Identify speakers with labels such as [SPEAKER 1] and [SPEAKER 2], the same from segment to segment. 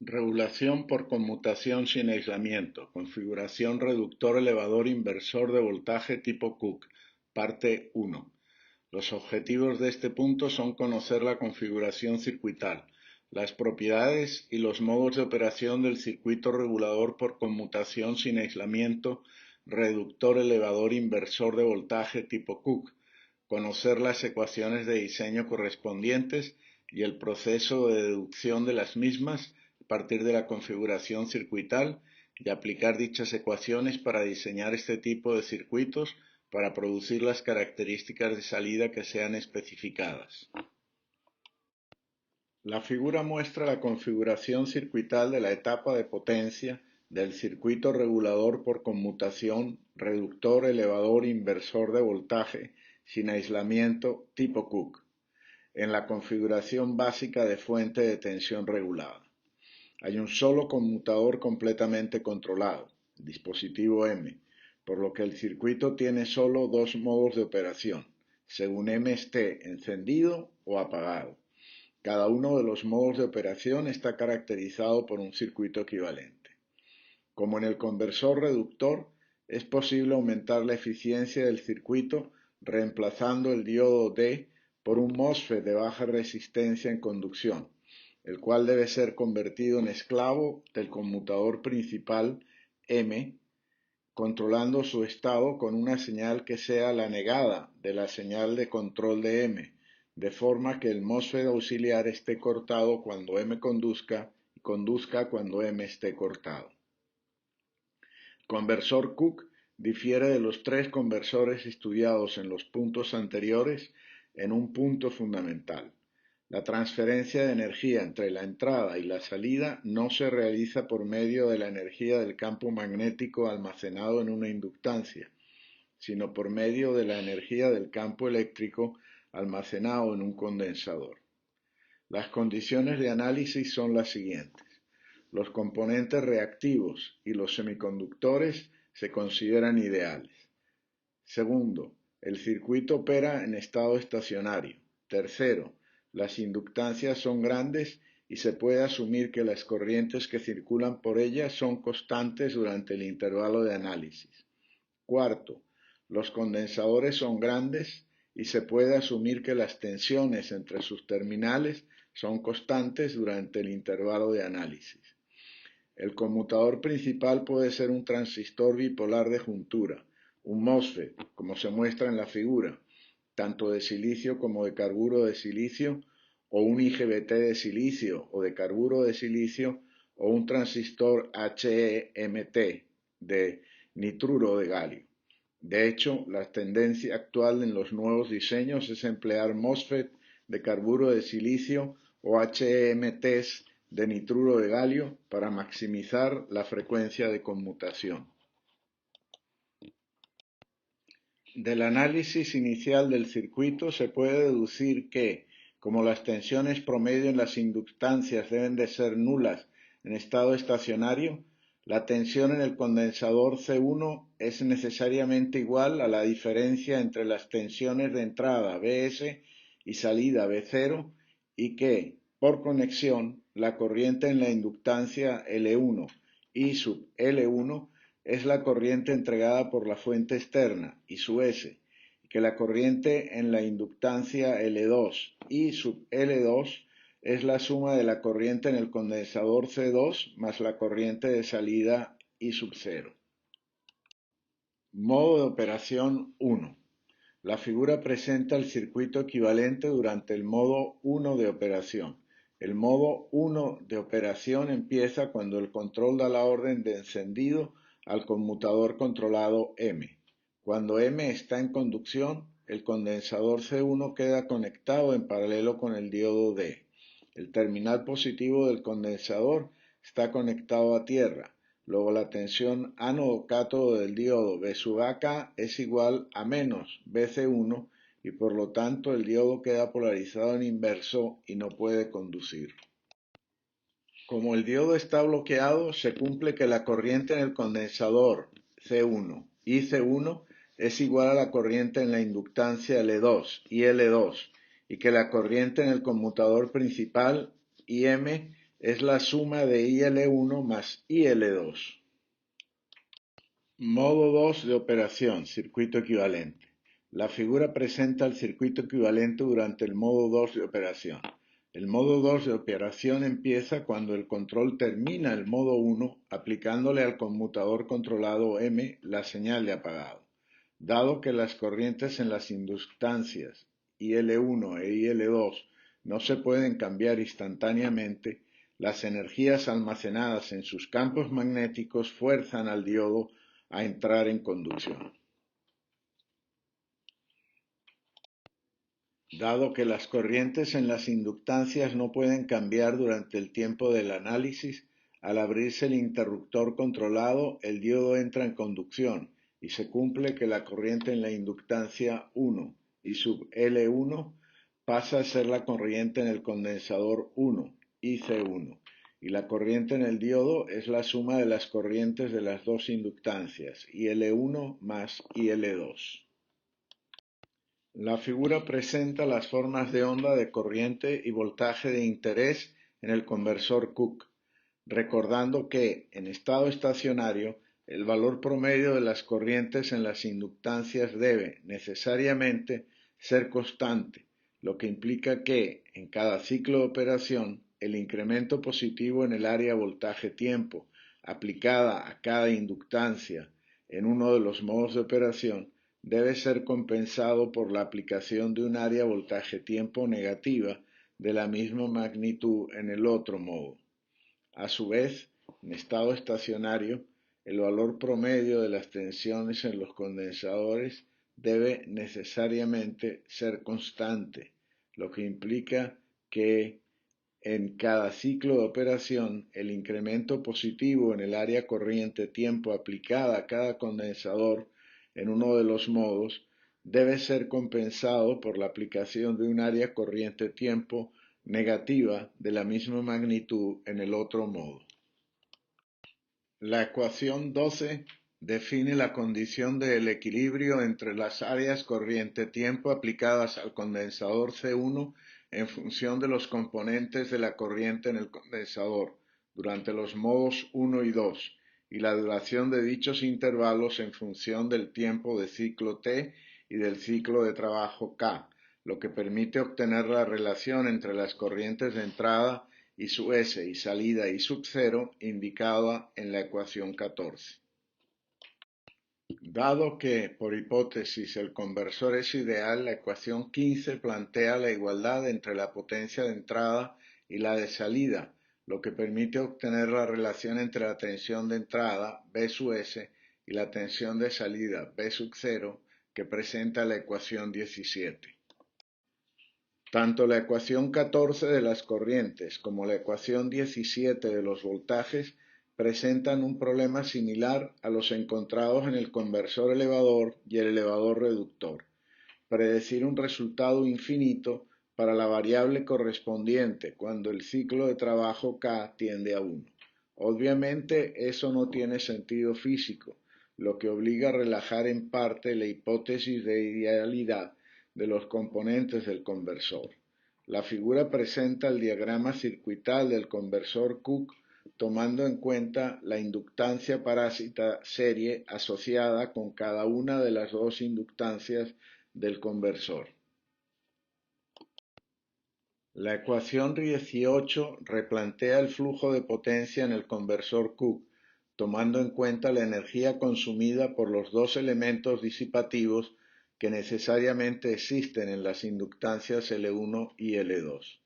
[SPEAKER 1] Regulación por conmutación sin aislamiento. Configuración reductor elevador inversor de voltaje tipo Cook. Parte 1. Los objetivos de este punto son conocer la configuración circuital, las propiedades y los modos de operación del circuito regulador por conmutación sin aislamiento reductor elevador inversor de voltaje tipo Cook, conocer las ecuaciones de diseño correspondientes y el proceso de deducción de las mismas a partir de la configuración circuital y aplicar dichas ecuaciones para diseñar este tipo de circuitos para producir las características de salida que sean especificadas. La figura muestra la configuración circuital de la etapa de potencia del circuito regulador por conmutación reductor elevador inversor de voltaje sin aislamiento tipo Cook, en la configuración básica de fuente de tensión regulada. Hay un solo conmutador completamente controlado, el dispositivo M, por lo que el circuito tiene solo dos modos de operación, según M esté encendido o apagado. Cada uno de los modos de operación está caracterizado por un circuito equivalente. Como en el conversor reductor, es posible aumentar la eficiencia del circuito reemplazando el diodo D por un MOSFET de baja resistencia en conducción, el cual debe ser convertido en esclavo del conmutador principal M, controlando su estado con una señal que sea la negada de la señal de control de M, de forma que el MOSFET auxiliar esté cortado cuando M conduzca y conduzca cuando M esté cortado. El conversor Cook difiere de los tres conversores estudiados en los puntos anteriores en un punto fundamental. La transferencia de energía entre la entrada y la salida no se realiza por medio de la energía del campo magnético almacenado en una inductancia, sino por medio de la energía del campo eléctrico almacenado en un condensador. Las condiciones de análisis son las siguientes. Los componentes reactivos y los semiconductores se consideran ideales. Segundo, el circuito opera en estado estacionario. Tercero, las inductancias son grandes y se puede asumir que las corrientes que circulan por ellas son constantes durante el intervalo de análisis. Cuarto, los condensadores son grandes y se puede asumir que las tensiones entre sus terminales son constantes durante el intervalo de análisis. El conmutador principal puede ser un transistor bipolar de juntura, un MOSFET, como se muestra en la figura, tanto de silicio como de carburo de silicio, o un IGBT de silicio o de carburo de silicio, o un transistor HEMT de nitruro de galio. De hecho, la tendencia actual en los nuevos diseños es emplear MOSFET de carburo de silicio o HEMTs de nitruro de galio para maximizar la frecuencia de conmutación. Del análisis inicial del circuito se puede deducir que, como las tensiones promedio en las inductancias deben de ser nulas en estado estacionario, la tensión en el condensador C1 es necesariamente igual a la diferencia entre las tensiones de entrada Bs y salida B0 y que, por conexión, la corriente en la inductancia L1 y sub L1 es la corriente entregada por la fuente externa y su S, y que la corriente en la inductancia L2 y sub L2 es la suma de la corriente en el condensador C2 más la corriente de salida I sub 0. Modo de operación 1. La figura presenta el circuito equivalente durante el modo 1 de operación. El modo 1 de operación empieza cuando el control da la orden de encendido al conmutador controlado M. Cuando M está en conducción, el condensador C1 queda conectado en paralelo con el diodo D. El terminal positivo del condensador está conectado a tierra. Luego la tensión ánodo-cátodo del diodo B sub AK es igual a menos BC1 y por lo tanto el diodo queda polarizado en inverso y no puede conducir. Como el diodo está bloqueado, se cumple que la corriente en el condensador C1 y C1 es igual a la corriente en la inductancia L2 y L2 y que la corriente en el conmutador principal IM es la suma de IL1 más IL2. Modo 2 de operación, circuito equivalente. La figura presenta el circuito equivalente durante el modo 2 de operación. El modo 2 de operación empieza cuando el control termina el modo 1 aplicándole al conmutador controlado M la señal de apagado. Dado que las corrientes en las inductancias IL1 e IL2 no se pueden cambiar instantáneamente, las energías almacenadas en sus campos magnéticos fuerzan al diodo a entrar en conducción. Dado que las corrientes en las inductancias no pueden cambiar durante el tiempo del análisis, al abrirse el interruptor controlado, el diodo entra en conducción y se cumple que la corriente en la inductancia 1 y sub L1 pasa a ser la corriente en el condensador 1, IC1, y la corriente en el diodo es la suma de las corrientes de las dos inductancias, IL1 más IL2. La figura presenta las formas de onda de corriente y voltaje de interés en el conversor Cook, recordando que, en estado estacionario, el valor promedio de las corrientes en las inductancias debe, necesariamente, ser constante, lo que implica que, en cada ciclo de operación, el incremento positivo en el área voltaje-tiempo aplicada a cada inductancia en uno de los modos de operación debe ser compensado por la aplicación de un área voltaje-tiempo negativa de la misma magnitud en el otro modo. A su vez, en estado estacionario, el valor promedio de las tensiones en los condensadores debe necesariamente ser constante, lo que implica que en cada ciclo de operación el incremento positivo en el área corriente-tiempo aplicada a cada condensador en uno de los modos debe ser compensado por la aplicación de un área corriente-tiempo negativa de la misma magnitud en el otro modo. La ecuación 12 define la condición del equilibrio entre las áreas corriente-tiempo aplicadas al condensador C1 en función de los componentes de la corriente en el condensador durante los modos 1 y 2 y la duración de dichos intervalos en función del tiempo de ciclo T y del ciclo de trabajo K, lo que permite obtener la relación entre las corrientes de entrada y su S y salida y sub 0 indicada en la ecuación 14. Dado que, por hipótesis, el conversor es ideal, la ecuación 15 plantea la igualdad entre la potencia de entrada y la de salida, lo que permite obtener la relación entre la tensión de entrada, B sub S, y la tensión de salida, B sub 0, que presenta la ecuación 17. Tanto la ecuación 14 de las corrientes como la ecuación 17 de los voltajes presentan un problema similar a los encontrados en el conversor elevador y el elevador reductor: predecir un resultado infinito para la variable correspondiente cuando el ciclo de trabajo K tiende a 1. Obviamente eso no tiene sentido físico, lo que obliga a relajar en parte la hipótesis de idealidad de los componentes del conversor. La figura presenta el diagrama circuital del conversor Cook tomando en cuenta la inductancia parásita serie asociada con cada una de las dos inductancias del conversor. La ecuación 18 replantea el flujo de potencia en el conversor Cook, tomando en cuenta la energía consumida por los dos elementos disipativos que necesariamente existen en las inductancias L1 y L2.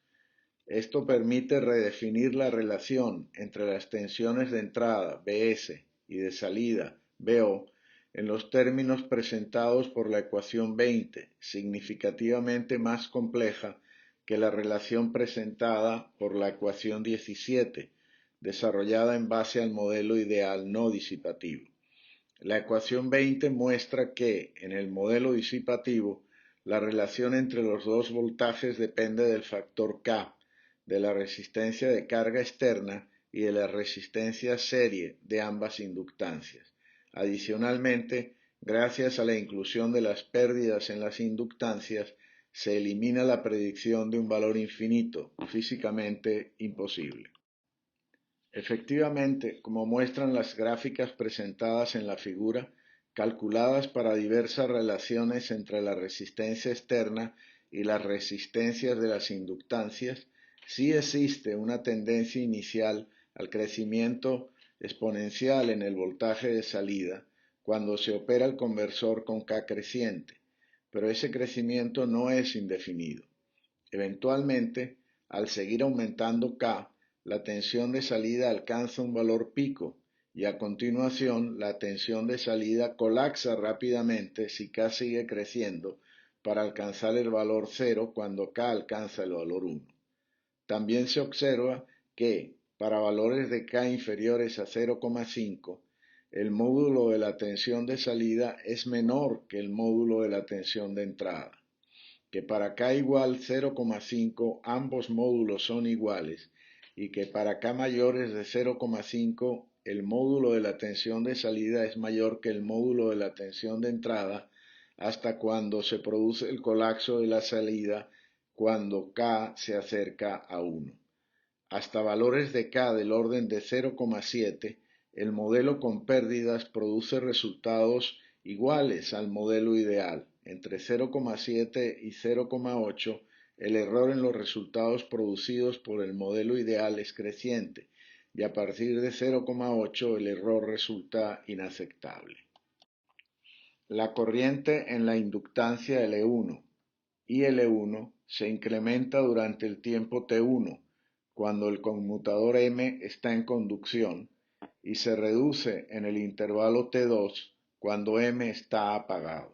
[SPEAKER 1] Esto permite redefinir la relación entre las tensiones de entrada, Bs, y de salida, Bo, en los términos presentados por la ecuación 20, significativamente más compleja que la relación presentada por la ecuación 17, desarrollada en base al modelo ideal no disipativo. La ecuación 20 muestra que, en el modelo disipativo, la relación entre los dos voltajes depende del factor K, de la resistencia de carga externa y de la resistencia serie de ambas inductancias. Adicionalmente, gracias a la inclusión de las pérdidas en las inductancias, se elimina la predicción de un valor infinito, físicamente imposible. Efectivamente, como muestran las gráficas presentadas en la figura, calculadas para diversas relaciones entre la resistencia externa y las resistencias de las inductancias, sí existe una tendencia inicial al crecimiento exponencial en el voltaje de salida cuando se opera el conversor con K creciente, pero ese crecimiento no es indefinido. Eventualmente, al seguir aumentando K, la tensión de salida alcanza un valor pico y a continuación la tensión de salida colapsa rápidamente si K sigue creciendo para alcanzar el valor cero cuando K alcanza el valor 1. También se observa que, para valores de K inferiores a 0,5, el módulo de la tensión de salida es menor que el módulo de la tensión de entrada, que para K igual 0,5 ambos módulos son iguales y que para K mayores de 0,5 el módulo de la tensión de salida es mayor que el módulo de la tensión de entrada hasta cuando se produce el colapso de la salida cuando K se acerca a 1. Hasta valores de K del orden de 0,7, el modelo con pérdidas produce resultados iguales al modelo ideal. Entre 0,7 y 0,8, el error en los resultados producidos por el modelo ideal es creciente y a partir de 0,8 el error resulta inaceptable. La corriente en la inductancia L1 y L1 se incrementa durante el tiempo T1 cuando el conmutador M está en conducción y se reduce en el intervalo T2 cuando M está apagado.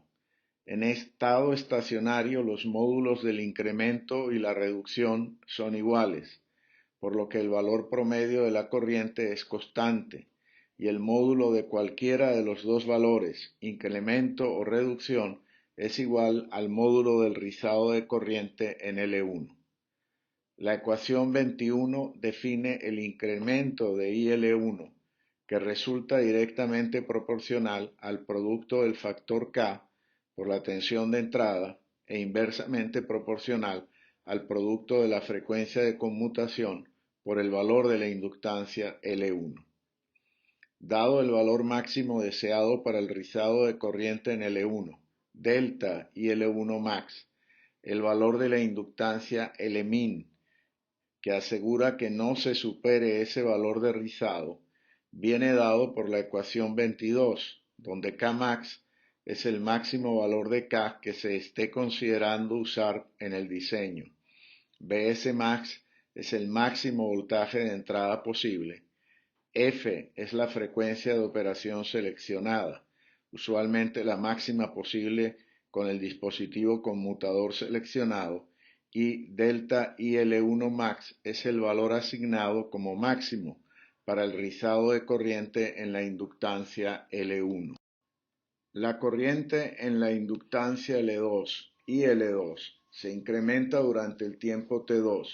[SPEAKER 1] En estado estacionario los módulos del incremento y la reducción son iguales, por lo que el valor promedio de la corriente es constante y el módulo de cualquiera de los dos valores, incremento o reducción, es igual al módulo del rizado de corriente en L1. La ecuación 21 define el incremento de IL1, que resulta directamente proporcional al producto del factor K por la tensión de entrada e inversamente proporcional al producto de la frecuencia de conmutación por el valor de la inductancia L1. Dado el valor máximo deseado para el rizado de corriente en L1, delta y L1 max, el valor de la inductancia Lmin, que asegura que no se supere ese valor de rizado, viene dado por la ecuación 22, donde Kmax es el máximo valor de K que se esté considerando usar en el diseño. Bs max es el máximo voltaje de entrada posible. F es la frecuencia de operación seleccionada, usualmente la máxima posible con el dispositivo conmutador seleccionado, y delta IL1 max es el valor asignado como máximo para el rizado de corriente en la inductancia L1. La corriente en la inductancia L2 y L2 se incrementa durante el tiempo T2,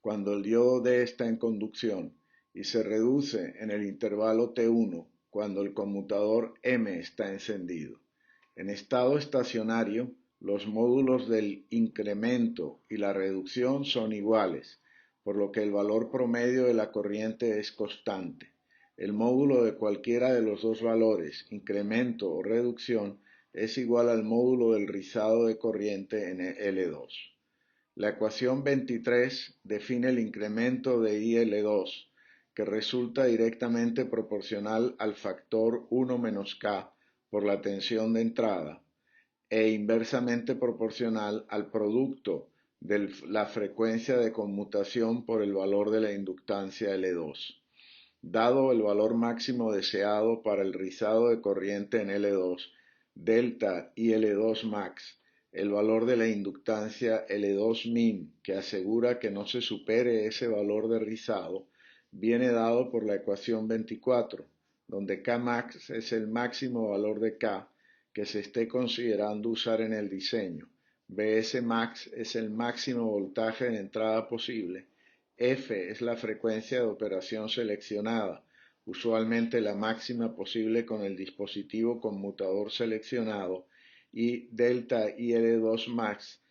[SPEAKER 1] cuando el diodo D está en conducción, y se reduce en el intervalo T1, cuando el conmutador M está encendido. En estado estacionario, los módulos del incremento y la reducción son iguales, por lo que el valor promedio de la corriente es constante. El módulo de cualquiera de los dos valores, incremento o reducción, es igual al módulo del rizado de corriente en L2. La ecuación 23 define el incremento de IL2, que resulta directamente proporcional al factor 1 menos K por la tensión de entrada e inversamente proporcional al producto de la frecuencia de conmutación por el valor de la inductancia L2. Dado el valor máximo deseado para el rizado de corriente en L2, delta y L2 max, el valor de la inductancia L2 min, que asegura que no se supere ese valor de rizado, viene dado por la ecuación 24, donde Kmax es el máximo valor de K que se esté considerando usar en el diseño. Bs max es el máximo voltaje de entrada posible. F es la frecuencia de operación seleccionada, usualmente la máxima posible con el dispositivo conmutador seleccionado, y delta IL2 max,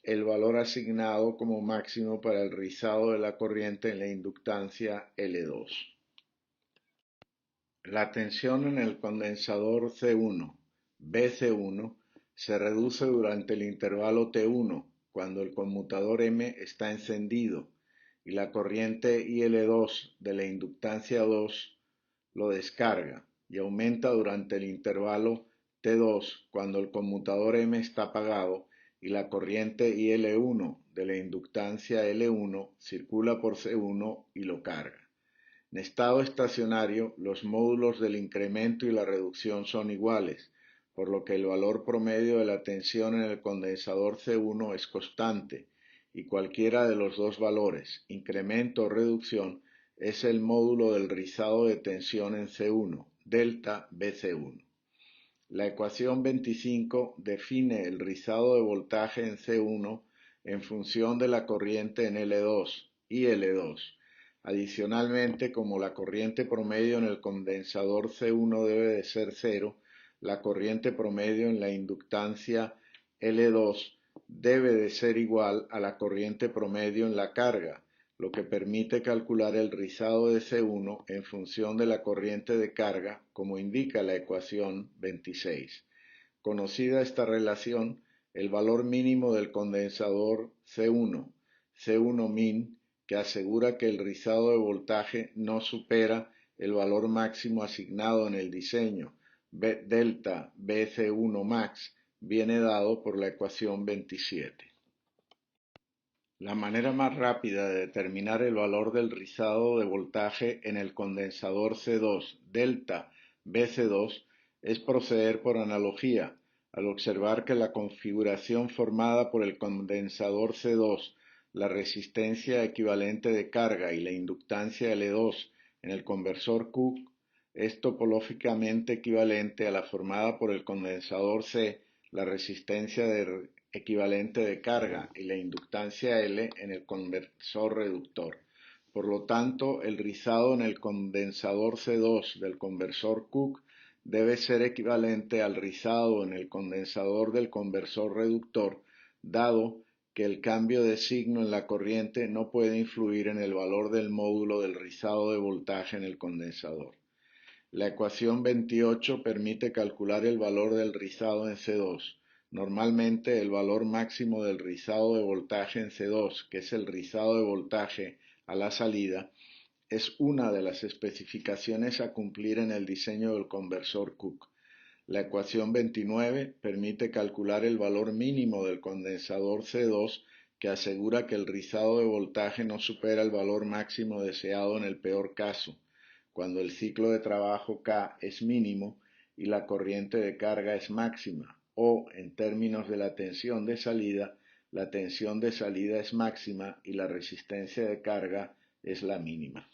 [SPEAKER 1] el valor asignado como máximo para el rizado de la corriente en la inductancia L2. La tensión en el condensador C1, BC1, se reduce durante el intervalo T1, cuando el conmutador M está encendido, y la corriente IL2 de la inductancia 2 lo descarga, y aumenta durante el intervalo T2, cuando el conmutador M está apagado, y la corriente IL1 de la inductancia L1 circula por C1 y lo carga. En estado estacionario, los módulos del incremento y la reducción son iguales, por lo que el valor promedio de la tensión en el condensador C1 es constante, y cualquiera de los dos valores, incremento o reducción, es el módulo del rizado de tensión en C1, delta BC1. La ecuación 25 define el rizado de voltaje en C1 en función de la corriente en L2 y L2. Adicionalmente, como la corriente promedio en el condensador C1 debe de ser cero, la corriente promedio en la inductancia L2 debe de ser igual a la corriente promedio en la carga, lo que permite calcular el rizado de C1 en función de la corriente de carga, como indica la ecuación 26. Conocida esta relación, el valor mínimo del condensador C1, C1 min, que asegura que el rizado de voltaje no supera el valor máximo asignado en el diseño, delta BC1 max, viene dado por la ecuación 27. La manera más rápida de determinar el valor del rizado de voltaje en el condensador C2 delta BC2 es proceder por analogía, al observar que la configuración formada por el condensador C2, la resistencia equivalente de carga y la inductancia L2 en el conversor Cook es topológicamente equivalente a la formada por el condensador C, la resistencia equivalente de carga y la inductancia L en el conversor reductor. Por lo tanto, el rizado en el condensador C2 del conversor Cook debe ser equivalente al rizado en el condensador del conversor reductor, dado que el cambio de signo en la corriente no puede influir en el valor del módulo del rizado de voltaje en el condensador. La ecuación 28 permite calcular el valor del rizado en C2. Normalmente el valor máximo del rizado de voltaje en C2, que es el rizado de voltaje a la salida, es una de las especificaciones a cumplir en el diseño del conversor Cook. La ecuación 29 permite calcular el valor mínimo del condensador C2 que asegura que el rizado de voltaje no supera el valor máximo deseado en el peor caso, cuando el ciclo de trabajo K es mínimo y la corriente de carga es máxima, o, en términos de la tensión de salida, la tensión de salida es máxima y la resistencia de carga es la mínima.